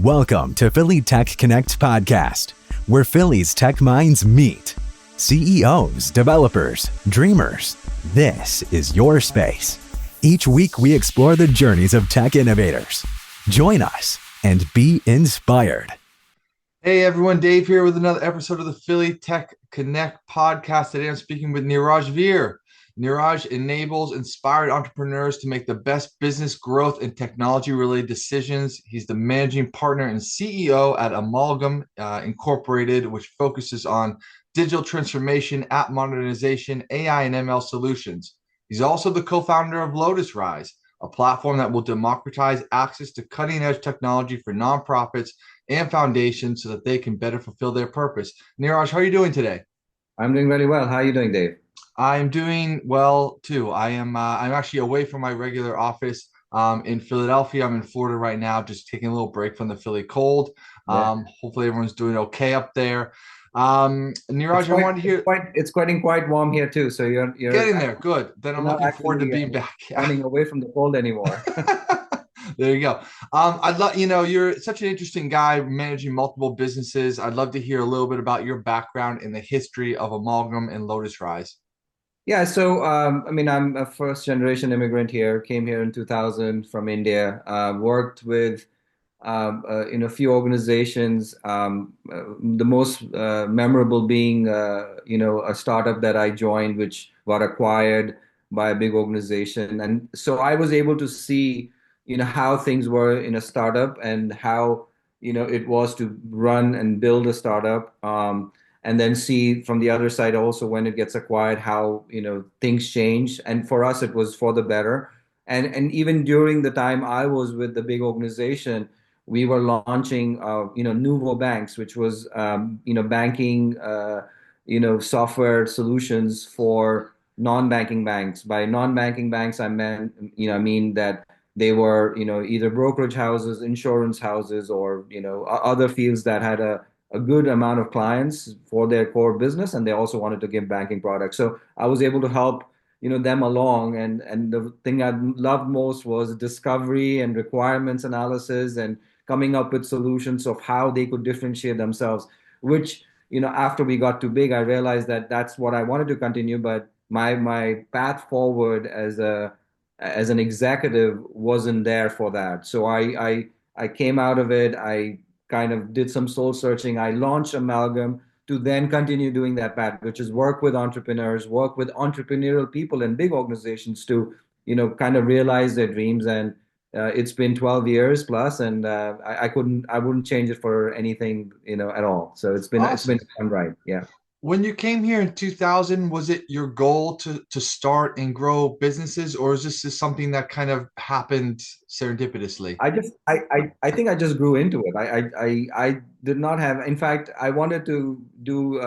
Welcome to Philly Tech Connect podcast, where Philly's tech minds meet. CEOs, developers, dreamers. This is your space. Each week we explore the journeys of tech innovators. Join us and be inspired. Hey everyone, Dave here with another episode of the Philly Tech Connect podcast. Today I'm speaking with Neeraj Vir. Neeraj enables inspired entrepreneurs to make the best business growth and technology-related decisions. He's the managing partner and CEO at Amalgam Incorporated, which focuses on digital transformation, app modernization, AI, and ML solutions. He's also the co-founder of Lotus Rise, a platform that will democratize access to cutting-edge technology for nonprofits and foundations so that they can better fulfill their purpose. Neeraj, how are you doing today? I'm doing really well. How are you doing, Dave? I'm doing well too. I'm actually away from my regular office in Philadelphia. I'm in Florida right now, just taking a little break from the Philly cold. Yeah. Hopefully everyone's doing okay up there. Neeraj, I wanted to hear. It's getting quite warm here too. So you're Getting there. Good. Then I'm not looking forward to actually being back. running away from the cold anymore. There you go. I'd love, you're such an interesting guy managing multiple businesses. I'd love to hear a little bit about your background in the history of Amalgam and Lotus Rise. Yeah, so I'm a first generation immigrant here, came here in 2000 from India, worked with a few organizations, the most memorable being a startup that I joined, which got acquired by a big organization. And so I was able to see, how things were in a startup and how, it was to run and build a startup. And then see from the other side also when it gets acquired how things change, and for us it was for the better. And even during the time I was with the big organization, we were launching Nuvo Banks, which was banking software solutions for non-banking banks. By non-banking banks I mean that they were either brokerage houses, insurance houses, or other fields that had a good amount of clients for their core business, and they also wanted to give banking products. So I was able to help them along, and the thing I loved most was discovery and requirements analysis and coming up with solutions of how they could differentiate themselves, which after we got too big I realized that that's what I wanted to continue, but my path forward as an executive wasn't there for that. So I came out of it. I kind of did some soul searching. I launched Amalgam to then continue doing that path, which is work with entrepreneurs, work with entrepreneurial people in big organizations to, kind of realize their dreams. And it's been 12 years plus, and I wouldn't change it for anything, at all. So it's been fun ride. Yeah. When you came here in 2000, was it your goal to start and grow businesses, or is this just something that kind of happened serendipitously? I think I just grew into it. I did not have, in fact, I wanted to do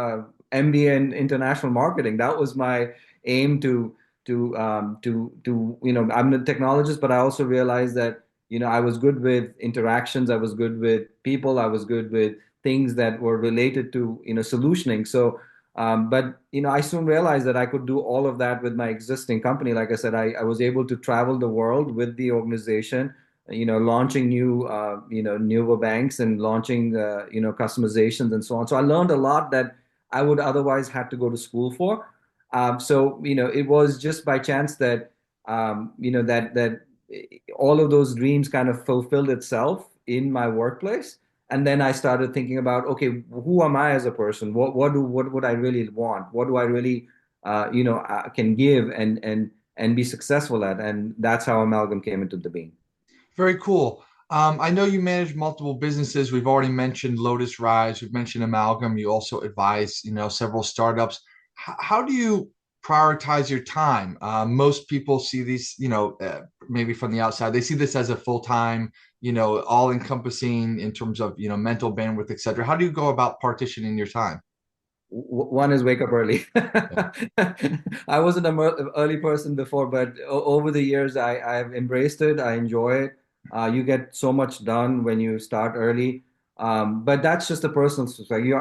MBA in international marketing. That was my aim I'm a technologist, but I also realized that, I was good with interactions. I was good with people. I was good with things that were related to, solutioning. So, but, I soon realized that I could do all of that with my existing company. Like I said, I was able to travel the world with the organization, launching newer banks and launching, customizations and so on. So I learned a lot that I would otherwise have to go to school for. So, it was just by chance that, that all of those dreams kind of fulfilled itself in my workplace. And then I started thinking about, okay, who am I as a person? What would I really want? What do I really, can give and be successful at? And that's how Amalgam came into the being. Very cool. I know you manage multiple businesses. We've already mentioned Lotus Rise. We've mentioned Amalgam. You also advise, several startups. How do you prioritize your time? Most people see these, maybe from the outside, they see this as a full-time, all-encompassing in terms of, mental bandwidth, et cetera. How do you go about partitioning your time? One is wake up early. I wasn't an early person before, but over the years, I've embraced it. I enjoy it. You get so much done when you start early. But that's just a personal like you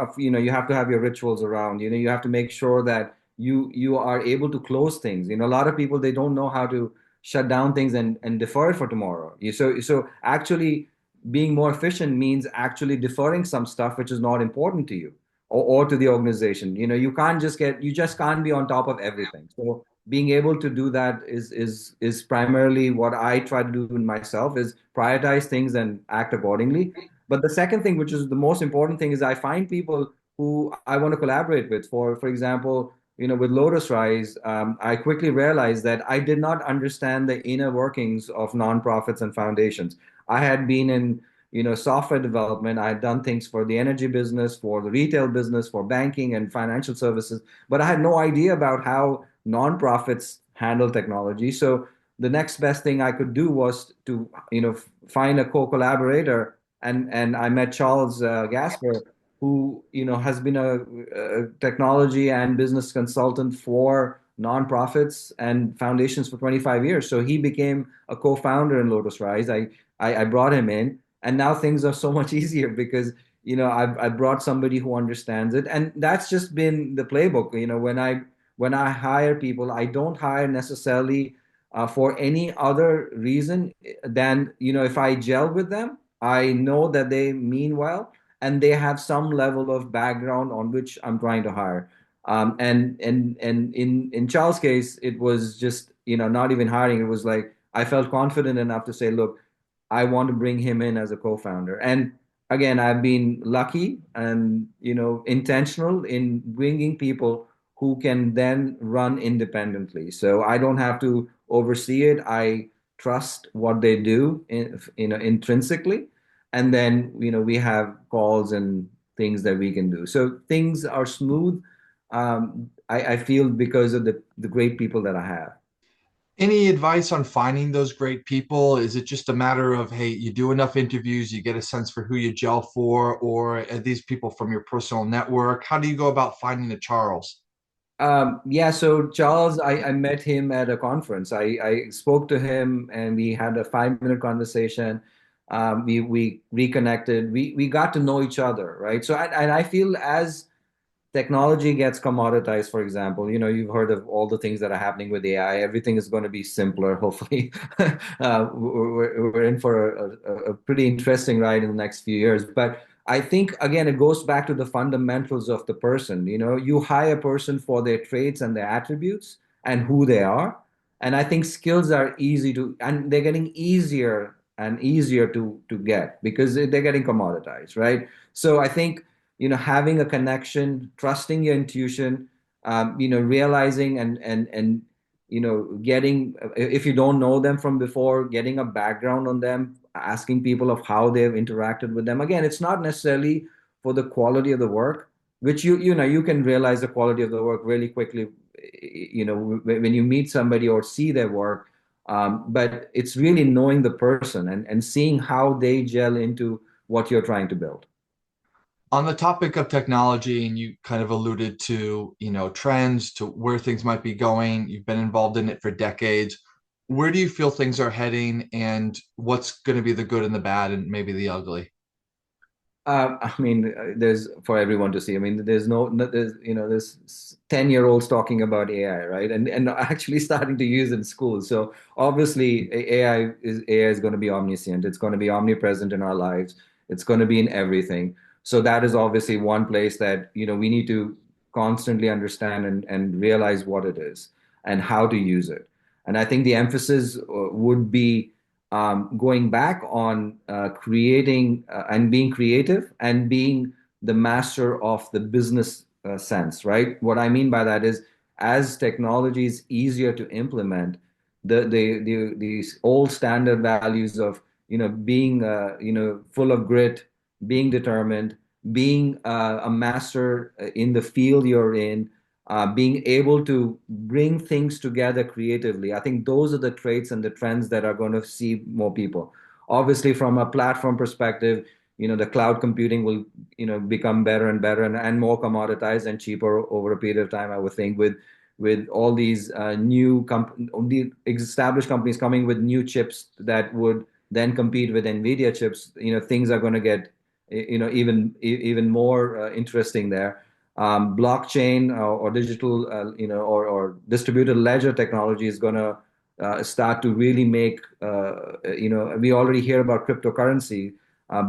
have to have your rituals around. You have to make sure that you are able to close things. A lot of people, they don't know how to shut down things and defer it for tomorrow. So actually being more efficient means actually deferring some stuff which is not important to you or to the organization. You just can't be on top of everything. So being able to do that is primarily what I try to do in myself, is prioritize things and act accordingly. But the second thing, which is the most important thing, is I find people who I want to collaborate with. For example, with Lotus Rise, I quickly realized that I did not understand the inner workings of nonprofits and foundations. I had been in, software development. I had done things for the energy business, for the retail business, for banking and financial services, but I had no idea about how nonprofits handle technology. So the next best thing I could do was to, find a co-collaborator, and I met Charles Gasper, who has been a technology and business consultant for nonprofits and foundations for 25 years. So he became a co-founder in Lotus Rise. I brought him in, and now things are so much easier because I brought somebody who understands it, and that's just been the playbook. When I hire people, I don't hire necessarily for any other reason than, if I gel with them, I know that they mean well and they have some level of background on which I'm trying to hire. And in Charles' case, it was just, not even hiring. It was like I felt confident enough to say, look, I want to bring him in as a co-founder. And again, I've been lucky and, intentional in bringing people who can then run independently. So I don't have to oversee it. I trust what they do intrinsically. And then, we have calls and things that we can do. So things are smooth. I feel because of the great people that I have. Any advice on finding those great people? Is it just a matter of, hey, you do enough interviews, you get a sense for who you gel for, or are these people from your personal network? How do you go about finding a Charles? Yeah, so Charles, I met him at a conference. I spoke to him and we had a 5-minute conversation. We reconnected. We got to know each other, right? So and I feel as technology gets commoditized, for example, you've heard of all the things that are happening with AI. Everything is going to be simpler, hopefully. We're in for a pretty interesting ride in the next few years. But I think, again, it goes back to the fundamentals of the person. You hire a person for their traits and their attributes and who they are. And I think skills are easy to, and they're getting easier and easier to get because they're getting commoditized, right? So I think having a connection, trusting your intuition, realizing and getting, if you don't know them from before, getting a background on them, asking people of how they've interacted with them. Again, it's not necessarily for the quality of the work, which you can realize the quality of the work really quickly, when you meet somebody or see their work. But it's really knowing the person and seeing how they gel into what you're trying to build. On the topic of technology, and you kind of alluded to, trends, to where things might be going. You've been involved in it for decades. Where do you feel things are heading, and what's going to be the good and the bad and maybe the ugly? I mean, there's for everyone to see. I mean, there's 10-year-olds talking about AI, right? And actually starting to use it in schools. So obviously, AI is going to be omniscient. It's going to be omnipresent in our lives. It's going to be in everything. So that is obviously one place that we need to constantly understand and realize what it is and how to use it. And I think the emphasis would be going back on creating and being creative and being the master of the business sense, right? What I mean by that is, as technology is easier to implement, these old standard values of being full of grit, being determined, being a master in the field you're in, being able to bring things together creatively. I think those are the traits and the trends that are going to see more people. Obviously, from a platform perspective, the cloud computing will, become better and better and more commoditized and cheaper over a period of time, I would think, with all these the established companies coming with new chips that would then compete with NVIDIA chips. Things are going to get, even more interesting there. Blockchain or digital, or distributed ledger technology is going to start to really make, we already hear about cryptocurrency,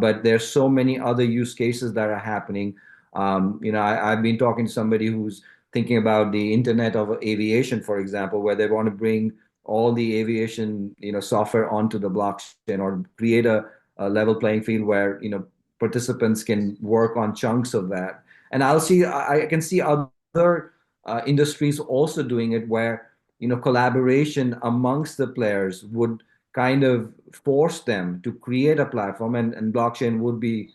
but there's so many other use cases that are happening. I've been talking to somebody who's thinking about the Internet of Aviation, for example, where they want to bring all the aviation, software onto the blockchain, or create a level playing field where, participants can work on chunks of that. And I can see other industries also doing it, where, collaboration amongst the players would kind of force them to create a platform, and blockchain would be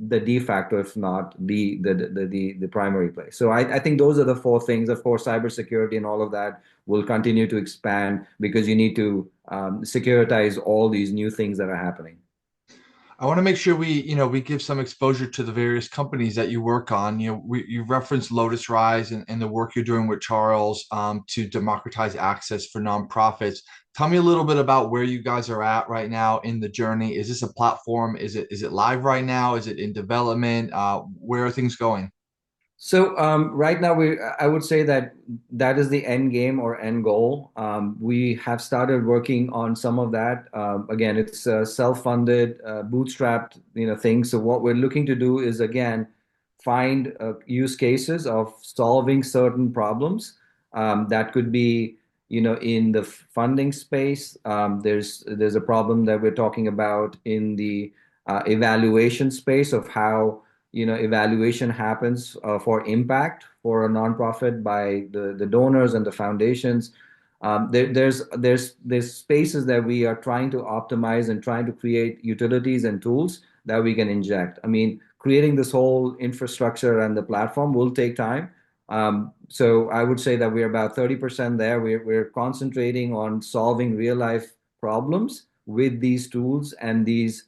the de facto, if not the primary place. So I think those are the four things. Of course, cybersecurity and all of that will continue to expand, because you need to securitize all these new things that are happening. I want to make sure we give some exposure to the various companies that you work on. You referenced Lotus Rise and the work you're doing with Charles to democratize access for nonprofits. Tell me a little bit about where you guys are at right now in the journey. Is this a platform? Is it live right now? Is it in development? Where are things going? So right now, I would say that is the end game or end goal. We have started working on some of that. Again, it's self-funded, bootstrapped, thing. So what we're looking to do is, again, find use cases of solving certain problems. That could be, in the funding space. There's a problem that we're talking about in the evaluation space, of how evaluation happens for impact for a nonprofit by the donors and the foundations. There's spaces that we are trying to optimize and trying to create utilities and tools that we can inject. I mean, creating this whole infrastructure and the platform will take time. So I would say that we're about 30% there. We're concentrating on solving real life problems with these tools and these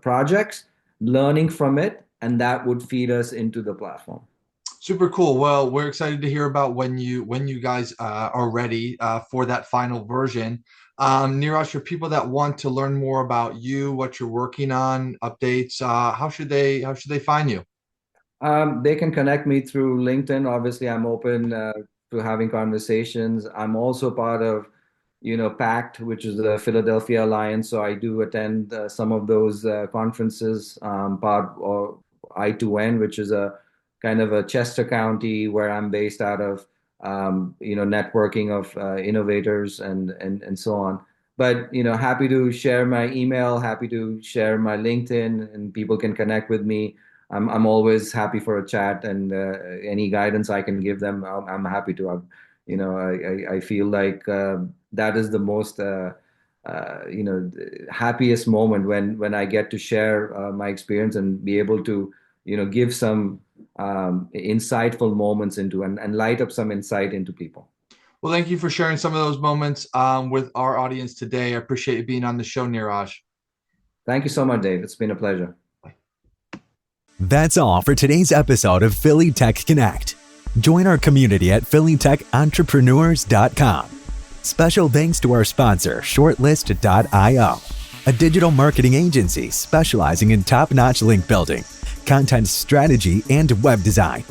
projects, learning from it, and that would feed us into the platform. Super cool. Well, we're excited to hear about when you guys are ready for that final version. Neeraj, for people that want to learn more about you, what you're working on, updates, how should they find you? They can connect me through LinkedIn. Obviously, I'm open to having conversations. I'm also part of PACT, which is the Philadelphia Alliance. So I do attend some of those conferences, part of I2N, which is a kind of a Chester County where I'm based out of, networking of innovators and so on. But, happy to share my email, happy to share my LinkedIn, and people can connect with me. I'm always happy for a chat, and any guidance I can give them, I'm happy to. I feel like that is the most happiest moment when I get to share my experience and be able to give some insightful moments into and light up some insight into people. Well, thank you for sharing some of those moments with our audience today. I appreciate you being on the show, Neeraj. Thank you so much, Dave. It's been a pleasure. That's all for today's episode of Philly Tech Connect. Join our community at phillytechentrepreneurs.com. Special thanks to our sponsor, shortlist.io, a digital marketing agency specializing in top-notch link building, content strategy, and web design.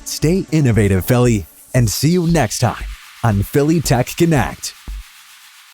Stay innovative, Philly, and see you next time on Philly Tech Connect.